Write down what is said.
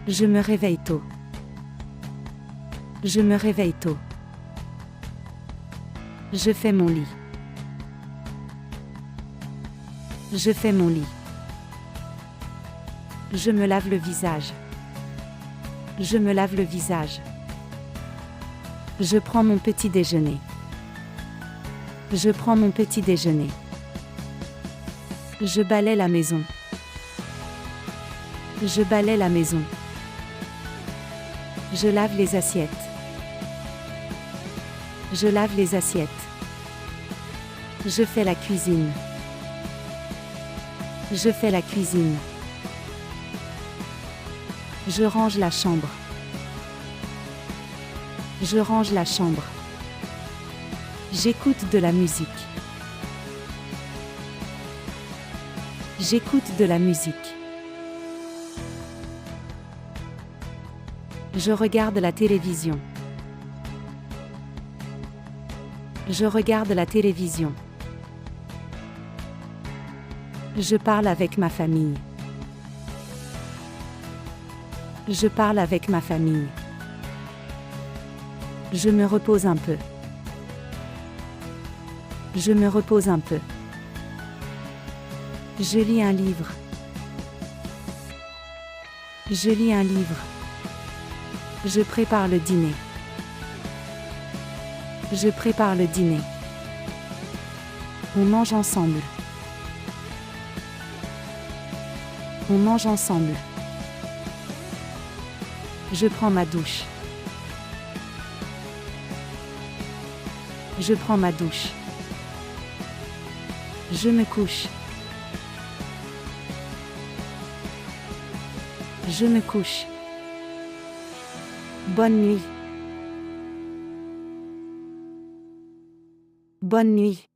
Je me réveille tôt. Je me réveille tôt. Je fais mon lit. Je fais mon lit. Je me lave le visage. Je me lave le visage. Je prends mon petit déjeuner. Je prends mon petit déjeuner. Je balaie la maison. Je balaie la maison. Je lave les assiettes. Je lave les assiettes. Je fais la cuisine. Je fais la cuisine. Je range la chambre. Je range la chambre. J'écoute de la musique. J'écoute de la musique. Je regarde la télévision. Je regarde la télévision. Je parle avec ma famille. Je parle avec ma famille. Je me repose un peu. Je me repose un peu. Je lis un livre. Je lis un livre. Je prépare le dîner. Je prépare le dîner. On mange ensemble. On mange ensemble. Je prends ma douche. Je prends ma douche. Je me couche. Je me couche. Bonne nuit. Bonne nuit.